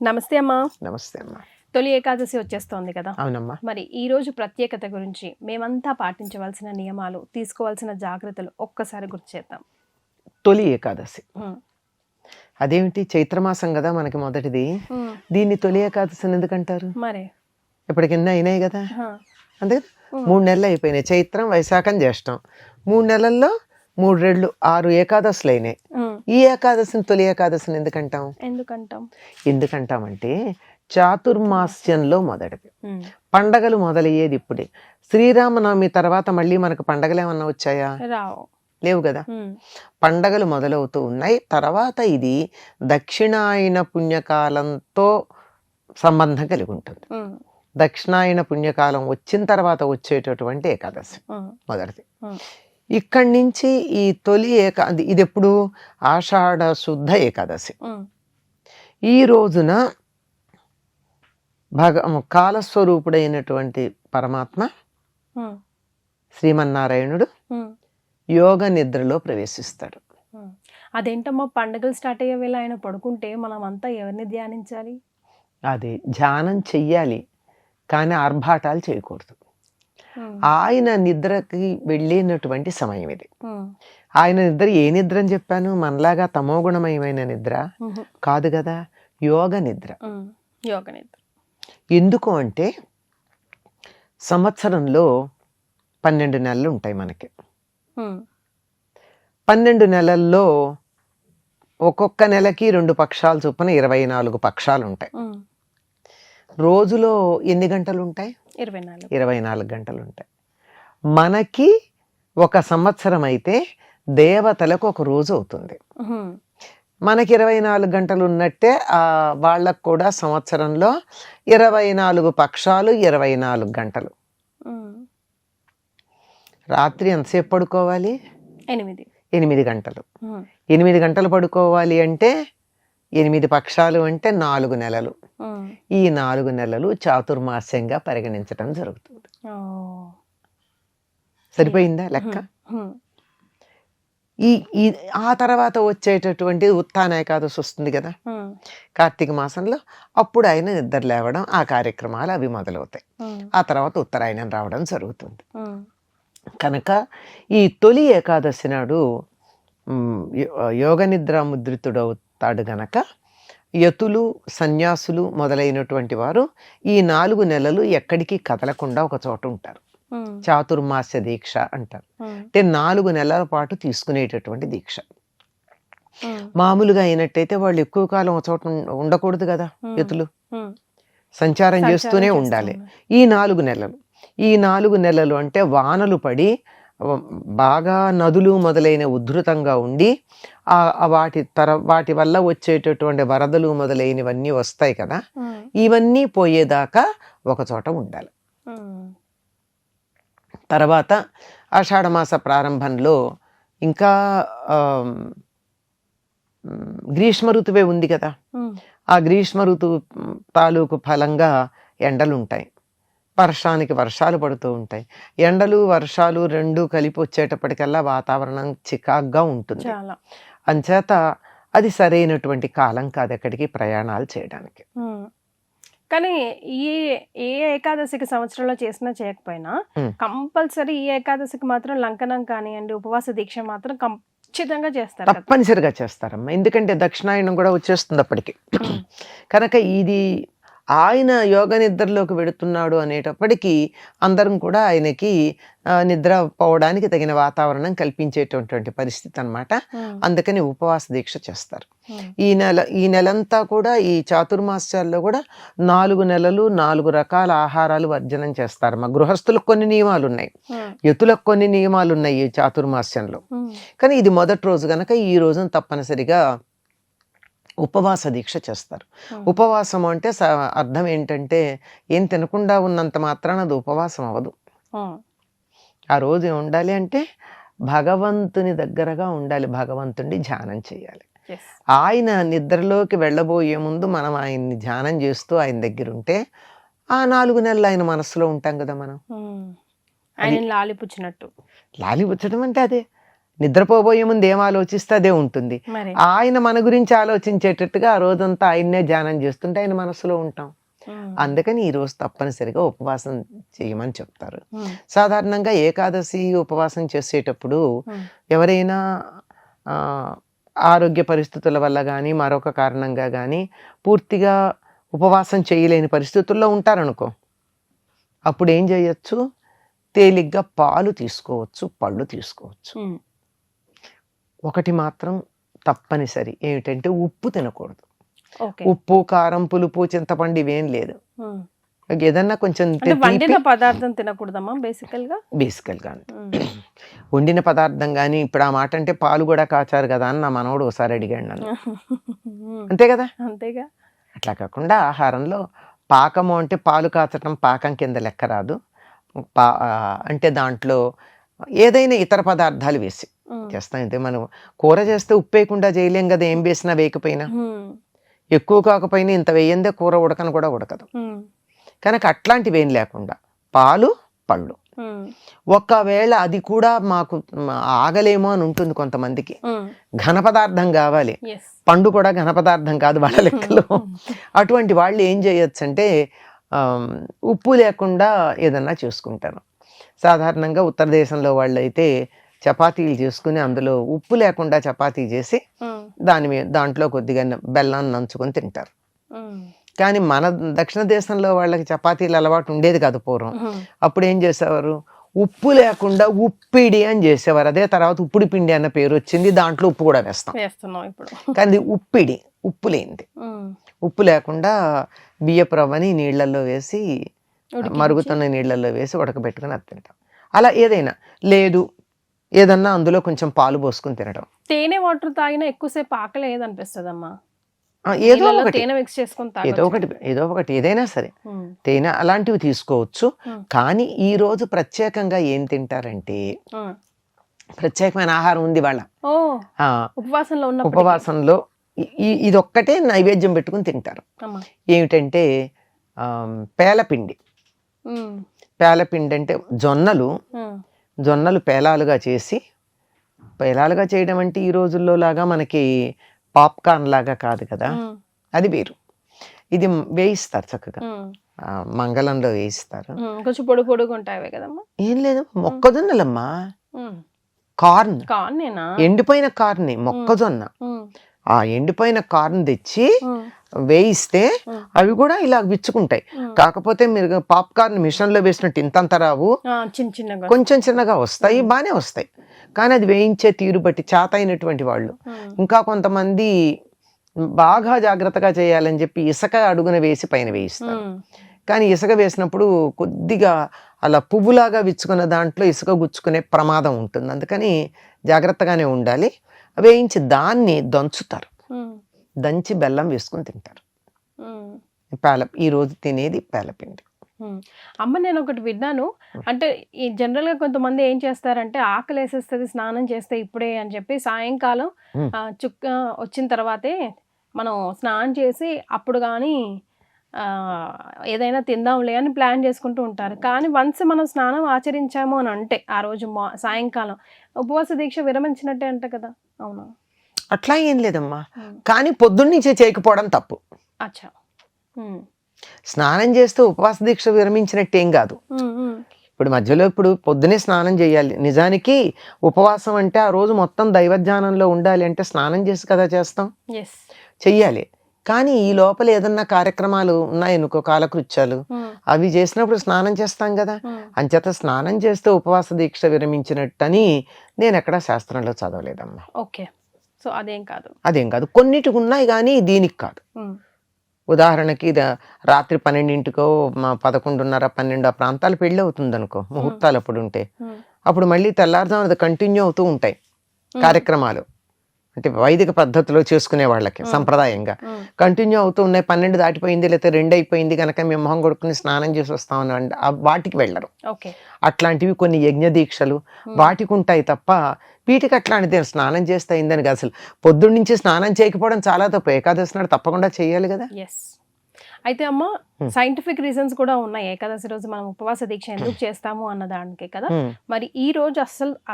నమస్తే అమ్మా. నమస్తే అమ్మా. తొలి ఏకాదశి వచ్చేస్తోంది కదా. అవునమ్మా. మరి ఈ రోజు ప్రత్యేకత గురించి, మేమంతా పాటించవలసిన నియమాలు, తీసుకోవాల్సిన జాగ్రత్తలు ఒక్కసారి గుర్తు చేద్దాం. తొలి ఏకాదశి అదేమిటి, చైత్రమాసం కదా మనకి మొదటిది. దీన్ని తొలి ఏకాదశి అని ఎందుకంటారు? మరే ఇప్పటికి ఎన్ని అయినాయి కదా, అంతే కదా. 3 నెలలు అయిపోయినాయి. చైత్రం, వైశాఖం, జ్యేష్టం. 3 నెలల్లో 3 రెళ్ళు 6 ఏకాదశులు అయినాయి. ఈ ఏకాదశిని తొలి ఏకాదశిని ఎందుకంటాం? ఎందుకంటామంటే చాతుర్మాస్యంలో మొదటిది. పండగలు మొదలయ్యేది ఇప్పుడే. శ్రీరామనవమి తర్వాత మళ్ళీ మనకు పండగలు ఏమన్నా వచ్చాయా? లేవు కదా. పండగలు మొదలవుతూ ఉన్నాయి. తర్వాత ఇది దక్షిణాయన పుణ్యకాలంతో సంబంధం కలిగి ఉంటుంది. దక్షిణాయన పుణ్యకాలం వచ్చిన తర్వాత వచ్చేటటువంటి ఏకాదశి మొదటిది. ఇక్కడి నుంచి ఈ తొలి ఇది ఎప్పుడు? ఆషాఢ శుద్ధ ఏకాదశి. ఈ రోజున కాలస్వరూపుడైనటువంటి పరమాత్మ శ్రీమన్నారాయణుడు యోగ నిద్రలో ప్రవేశిస్తాడు. అదేంటమ్మా, పండుగలు స్టార్ట్ అయ్యే వేళ ఆయన పడుకుంటే మనం అంతా ఎవరిని ధ్యానించాలి? అదే, ధ్యానం చెయ్యాలి కానీ ఆర్భాటాలు చేయకూడదు. ఆయన నిద్రకి వెళ్ళినటువంటి సమయం ఇది. ఆయన నిద్ర ఏ నిద్ర అని చెప్పాను? మనలాగా తమోగుణమయమైన నిద్ర కాదు కదా, యోగ నిద్ర. యోగ నిద్ర ఎందుకు అంటే సంవత్సరంలో 12 నెలలు ఉంటాయి మనకి. 12 నెలల్లో ఒక్కొక్క నెలకి 2 పక్షాలు చొప్పున 24 పక్షాలు ఉంటాయి. రోజులో ఎన్ని గంటలు ఉంటాయి? 24 గంటలు ఉంటాయి. మనకి ఒక సంవత్సరం అయితే దేవతలకు ఒక రోజు అవుతుంది. మనకి 24 గంటలు ఉన్నట్టే వాళ్ళకు కూడా సంవత్సరంలో 24 పక్షాలు, 24 గంటలు. రాత్రి ఎంతసేపు పడుకోవాలి? 8 గంటలు. 8 గంటలు పడుకోవాలి అంటే 8 పక్షాలు అంటే 4 నెలలు. ఈ 4 నెలలు చాతుర్మాస్యంగా పరిగణించటం జరుగుతుంది. సరిపోయిందా లెక్క? ఈ ఆ తర్వాత వచ్చేటటువంటి ఉత్థాన ఏకాదశి వస్తుంది కదా కార్తీక మాసంలో. అప్పుడు ఆయన నిద్ర లేవడం, ఆ కార్యక్రమాలు అవి మొదలవుతాయి. ఆ తర్వాత ఉత్తరాయణం రావడం జరుగుతుంది. కనుక ఈ తొలి ఏకాదశి నాడు యోగ నిద్ర ముద్రితుడవుతాడు గనక యతులు, సన్యాసులు మొదలైనటువంటి వారు ఈ 4 నెలలు ఎక్కడికి కదలకుండా ఒక చోట ఉంటారు. చాతుర్మాస్య దీక్ష అంటారు. అంటే 4 నెలల పాటు తీసుకునేటటువంటి దీక్ష. మామూలుగా అయినట్టయితే వాళ్ళు ఎక్కువ కాలం ఒక చోట ఉండకూడదు కదా. యతులు సంచారం చేస్తూనే ఉండాలి. ఈ 4 నెలలు అంటే వానలు పడి బాగా నదులు మొదలైన ఉధృతంగా ఉండి వాటి వల్ల వచ్చేటటువంటి వరదలు మొదలైనవన్నీ వస్తాయి కదా. ఇవన్నీ పోయేదాకా ఒక చోట ఉండాలి. తర్వాత ఆషాఢమాస ప్రారంభంలో ఇంకా గ్రీష్మ ఋతువే ఉంది కదా. ఆ గ్రీష్మ ఋతువు తాలూకు ఫలంగా ఎండలు ఉంటాయి, వర్షానికి వర్షాలు పడుతూ ఉంటాయి. ఎండలు వర్షాలు రెండూ కలిపి వచ్చేటప్పటికల్లా వాతావరణం చికాగ్గా ఉంటుంది. అంచేత అది సరైనటువంటి కాలం కాదు ఎక్కడికి ప్రయాణాలు చేయడానికి. కానీ ఏ ఏకాదశికి సంవత్సరంలో చేసినా చేయకపోయినా కంపల్సరీ ఈ ఏకాదశికి మాత్రం లంకనం కానివ్వండి, ఉపవాస దీక్ష మాత్రం ఖచ్చితంగా చేస్తారు, తప్పనిసరిగా చేస్తారమ్మా. ఎందుకంటే దక్షిణాయనం కూడా వచ్చేస్తుంది అప్పటికి. కనుక ఇది ఆయన యోగ నిద్రలోకి వెడుతున్నాడు అనేటప్పటికీ అందరం కూడా ఆయనకి నిద్ర పోవడానికి తగిన వాతావరణం కల్పించేటటువంటి పరిస్థితి అన్నమాట. అందుకని ఉపవాస దీక్ష చేస్తారు. ఈ నెలంతా కూడా ఈ చాతుర్మాస్యాల్లో కూడా 4 నెలలు 4 రకాల ఆహారాలు వర్జనం చేస్తారు. మా గృహస్థులకు కొన్ని నియమాలు ఉన్నాయి, యతులకు కొన్ని నియమాలు ఉన్నాయి ఈ చాతుర్మాస్యంలో. కానీ ఇది మొదటి రోజు కనుక ఈ రోజున తప్పనిసరిగా ఉపవాస దీక్ష చేస్తారు. ఉపవాసం అంటే అర్థం ఏంటంటే ఏం తినకుండా ఉన్నంత మాత్రాన అది ఉపవాసం అవ్వదు. ఆ రోజు ఉండాలి అంటే భగవంతుని దగ్గరగా ఉండాలి, భగవంతుడిని ధ్యానం చేయాలి. ఆయన నిద్రలోకి వెళ్ళబోయే ముందు మనం ఆయన్ని ధ్యానం చేస్తూ ఆయన దగ్గర ఉంటే ఆ 4 నెలలు ఆయన మనసులో ఉంటాం కదా మనం. ఆయన లాలిపుచ్చినట్టు. లాలిపుచ్చడం అంటే అదే నిద్రపోబోయే ముందు ఏం ఆలోచిస్తే అదే ఉంటుంది. మరి ఆయన మన గురించి ఆలోచించేటట్టుగా ఆ రోజంతా ఆయన్నే ధ్యానం చేస్తుంటే ఆయన మనసులో ఉంటాం. అందుకని ఈ రోజు తప్పనిసరిగా ఉపవాసం చేయమని చెప్తారు. సాధారణంగా ఏకాదశి ఉపవాసం చేసేటప్పుడు ఎవరైనా ఆరోగ్య పరిస్థితుల వల్ల కానీ మరొక కారణంగా కానీ పూర్తిగా ఉపవాసం చేయలేని పరిస్థితుల్లో ఉంటారనుకో, అప్పుడు ఏం చేయొచ్చు, తేలిగ్గా పాలు తీసుకోవచ్చు, పళ్ళు తీసుకోవచ్చు. ఒకటి మాత్రం తప్పనిసరి ఏమిటంటే ఉప్పు తినకూడదు. ఉప్పు, కారం, పులుపు, చింతపండు ఇవేం లేదు. ఏదన్నా కొంచెం వండిన పదార్థం తినకూడదమ్మా బేసికల్గా వండిన పదార్థం కానీ, ఇప్పుడు ఆ మాట అంటే పాలు కూడా కాచారు కదా అని నా మనవడు ఒకసారి అడిగాడు నన్ను. అంతే కదా, అంతేగా. అట్లా కాకుండా ఆహారంలో పాకము అంటే పాలు కాచటం పాకం కింద లెక్క రాదు. అంటే దాంట్లో ఏదైనా ఇతర పదార్థాలు వేసి చేస్తాం. అయితే మనం కూర చేస్తే ఉప్పు వేయకుండా చేయలేం కదా, ఏం వేసినా వేయకపోయినా. ఎక్కువ కాకపోయినా ఇంత వేయందే కూర ఉడకను కూడా ఉడకదు. కనుక అట్లాంటివి ఏం లేకుండా పాలు, పళ్ళు. ఒకవేళ అది కూడా మాకు ఆగలేమో అని ఉంటుంది కొంతమందికి, ఘన పదార్థం కావాలి, పండు కూడా ఘన పదార్థం కాదు వాళ్ళ లెక్కలో. అటువంటి వాళ్ళు ఏం చేయొచ్చు అంటే ఉప్పు లేకుండా ఏదన్నా చేసుకుంటారు. సాధారణంగా ఉత్తర దేశంలో వాళ్ళు అయితే చపాతీలు చేసుకుని అందులో ఉప్పు లేకుండా చపాతీ చేసి దాంట్లో కొద్దిగా బెల్లాన్ని నంచుకొని తింటారు. కానీ మన దక్షిణ దేశంలో వాళ్ళకి చపాతీలు అలవాటు ఉండేది కాదు పూర్వం. అప్పుడు ఏం చేసేవారు, ఉప్పు లేకుండా ఉప్పిడి అని చేసేవారు. అదే తర్వాత ఉప్పుడి పిండి అన్న పేరు వచ్చింది, దాంట్లో ఉప్పు కూడా వేస్తాం. కానీ ఉప్పిడి, ఉప్పు లేనిది. ఉప్పు లేకుండా బియ్యపు రవ్వని నీళ్లలో వేసి, మరుగుతున్న నీళ్లలో వేసి ఉడకబెట్టుకుని అది తింటాం. అలా ఏదైనా లేదు, ఏదన్నా అందులో కొంచెం పాలు పోసుకుని తినడం. తేనె వాటర్ తాగినా ఎక్కువసేపు ఆకలి ఏదనిపిస్తుందమ్మా, ఏదో ఒకటి ఏదైనా సరే తేనె అలాంటివి తీసుకోవచ్చు. కానీ ఈ రోజు ప్రత్యేకంగా ఏం తింటారంటే, ప్రత్యేకమైన ఆహారం ఉంది వాళ్ళ ఉపవాసంలో. ఇదొక్కటే నైవేద్యం పెట్టుకుని తింటారు. ఏమిటంటే పేలపిండి. పేలపిండి అంటే జొన్నలు పేలాలుగా చేసి, పేలాలుగా చేయడం అంటే ఈ రోజుల్లో లాగా మనకి పాప్కార్న్ లాగా కాదు కదా, అది వేరు. ఇది వేయిస్తారు చక్కగా, మంగళంలో వేయిస్తారు. కొంచెం పొడి పొడుగు ఉంటాయి కదమ్మా. ఏం లేదు, మొక్కజొన్నలమ్మా, కార్న్, ఎండిపోయిన కార్న్, మొక్కజొన్న. ఆ ఎండిపోయిన కార్న్ తెచ్చి వేయిస్తే అవి కూడా ఇలా విచ్చుకుంటాయి. కాకపోతే మీరు పాప్కార్న్ మిషన్ లో వేసినట్టు ఇంతంత రావు, కొంచెం చిన్నగా వస్తాయి, బానే వస్తాయి. కానీ అది వేయించే తీరు బట్టి చేత అయినటువంటి వాళ్ళు, ఇంకా కొంతమంది బాగా జాగ్రత్తగా చేయాలని చెప్పి ఇసుక అడుగున వేసి పైన వేయిస్తారు. కానీ ఇసుక వేసినప్పుడు కొద్దిగా అలా పువ్వులాగా విచ్చుకున్న దాంట్లో ఇసుక గుచ్చుకునే ప్రమాదం ఉంటుంది. అందుకని జాగ్రత్తగానే ఉండాలి. వేయించి దాన్ని దంచుతారు, దంచి బెల్లం వేసుకుని తింటారు. ఈ రోజు తినేది పేలపిండి. అమ్మ, నేను ఒకటి విన్నాను, అంటే ఈ జనరల్ గా కొంతమంది ఏం చేస్తారంటే ఆకలి వేసేస్తుంది స్నానం చేస్తే ఇప్పుడే అని చెప్పి సాయంకాలం చుక్క వచ్చిన తర్వాతే మనం స్నానం చేసి అప్పుడు కానీ ఏదైనా తిందాంలే అని ప్లాన్ చేసుకుంటూ ఉంటారు. కానీ వన్స్ మనం స్నానం ఆచరించాము అని అంటే ఆ రోజు సాయంకాలం ఉపవాస దీక్ష విరమించినట్టే అంట కదా. అవునా? అట్లా ఏం లేదమ్మా, కానీ పొద్దున్నుంచే చేయకపోవడం తప్పు. అచ్చా, స్నానం చేస్తూ ఉపవాస దీక్ష విరమించినట్టేం కాదు. ఇప్పుడు పొద్దునే స్నానం చేయాలి. నిజానికి ఉపవాసం అంటే ఆ రోజు మొత్తం దైవధ్యానంలో ఉండాలి అంటే స్నానం చేసి కదా చేస్తాం, చెయ్యాలి. కానీ ఈ లోపల ఏదన్నా కార్యక్రమాలు ఉన్నాయనుకో, కాలకృత్యాలు, అవి చేసినప్పుడు స్నానం చేస్తాం కదా. అంచేత స్నానం చేస్తే ఉపవాస దీక్ష విరమించినట్టని నేను ఎక్కడా శాస్త్రంలో చదవలేదమ్మా. ఓకే, సో అదేం కాదు. కొన్నిటికి ఉన్నాయి కానీ దీనికి కాదు. ఉదాహరణకి రాత్రి 12కో 11:30, 12 ఆ ప్రాంతాలు పెళ్లి అవుతుంది అనుకో, ముహూర్తాలు అప్పుడు ఉంటే, అప్పుడు మళ్ళీ తెల్లారుజామున అది కంటిన్యూ అవుతూ ఉంటాయి కార్యక్రమాలు. అంటే వైదిక పద్ధతిలో చేసుకునే వాళ్ళకి సంప్రదాయంగా కంటిన్యూ అవుతూ ఉన్నాయి. 12 దాటిపోయింది లేకపోతే 2 అయిపోయింది కనుక మేము మొహం కొడుకుని స్నానం చేసి వస్తామని వాటికి వెళ్ళరు. అట్లాంటివి కొన్ని యజ్ఞ దీక్షలు వాటికి ఉంటాయి తప్ప వీటికి అట్లాంటిది స్నానం చేస్తే అయిందని కాదు. అసలు పొద్దున్న నుంచి స్నానం చేయకపోవడం చాలా తప్పు. ఏకాదశి నాడు తప్పకుండా చేయాలి కదా. అయితే అమ్మ, సైంటిఫిక్ రీజన్స్ కూడా ఉన్నాయి ఏకాదశి రోజు మనం ఉపవాస దీక్ష ఎందుకు చేస్తాము అన్న దానికి కదా. మరి ఈ రోజు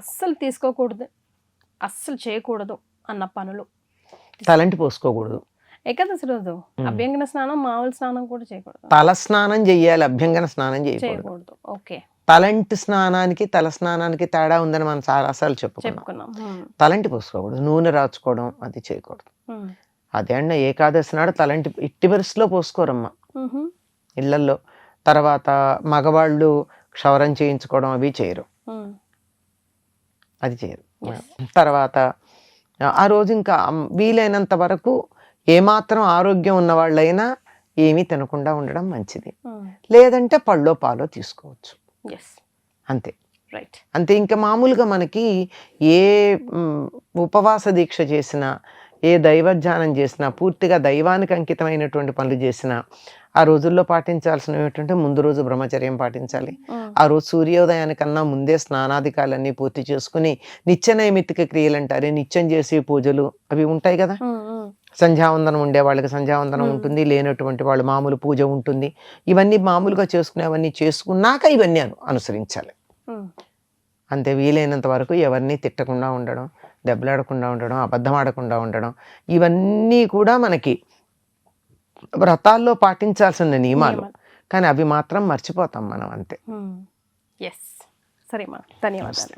అస్సలు తీసుకోకూడదు అస్సలు చేయకూడదు అన్న పనులు. తలంటి పోసుకోకూడదు, ఏకాదశి రోజు అభ్యంగన స్నానం, మామూలు స్నానం కూడా చేయకూడదు. తల స్నానం చెయ్యాలి, అభ్యంగన స్నానం చేయకూడదు. చేయకూడదు. ఓకే, తలంటి స్నానానికి తల స్నానానికి తేడా ఉందని మనం చాలాసార్లు చెప్పుకున్నాం. చెప్పుకున్నాం. తలంటి పోసుకోకూడదు, నూనె రాచుకోవడం అది చేయకూడదు. అదే అన్న ఏకాదశి నాడు తలంటి ఇట్టి పరిస్థితిలో పోసుకోరమ్మా ఇళ్లల్లో. తర్వాత మగవాళ్ళు క్షవరం చేయించుకోవడం అవి చేయరు, అది చేయరు. తర్వాత ఆ రోజు ఇంకా వీలైనంత వరకు ఏమాత్రం ఆరోగ్యం ఉన్న వాళ్ళైనా ఏమీ తినకుండా ఉండడం మంచిది. లేదంటే పళ్ళో పాలో తీసుకోవచ్చు, అంతే. రైట్. అంతే. ఇంకా మామూలుగా మనకి ఏ ఉపవాస దీక్ష చేసినా, ఏ దైవధ్యానం చేసినా, పూర్తిగా దైవానికి అంకితమైనటువంటి పనులు చేసినా ఆ రోజుల్లో పాటించాల్సినవి ఏంటంటే ముందు రోజు బ్రహ్మచర్యం పాటించాలి. ఆ రోజు సూర్యోదయానికన్నా ముందే స్నానాధికాలన్నీ పూర్తి చేసుకుని నిత్య నైమిత్తిక క్రియలు అంటారే, నిత్యం చేసే పూజలు అవి ఉంటాయి కదా. సంధ్యావందనం ఉండే వాళ్ళకి సంధ్యావందనం ఉంటుంది, లేనటువంటి వాళ్ళు మామూలు పూజ ఉంటుంది. ఇవన్నీ మామూలుగా చేసుకునేవన్నీ చేసుకున్నాక ఇవన్నీ అనుసరించాలి. అంతే. వీలైనంత వరకు ఎవరిని తిట్టకుండా ఉండడం, దెబ్బలాడకుండా ఉండడం, అబద్ధం ఆడకుండా ఉండడం, ఇవన్నీ కూడా మనకి వ్రతాల్లో పాటించాల్సిన నియమాలు. కానీ అవి మాత్రం మర్చిపోతాం మనం, అంతే. ఎస్. సరే మా, ధన్యవాదాలు.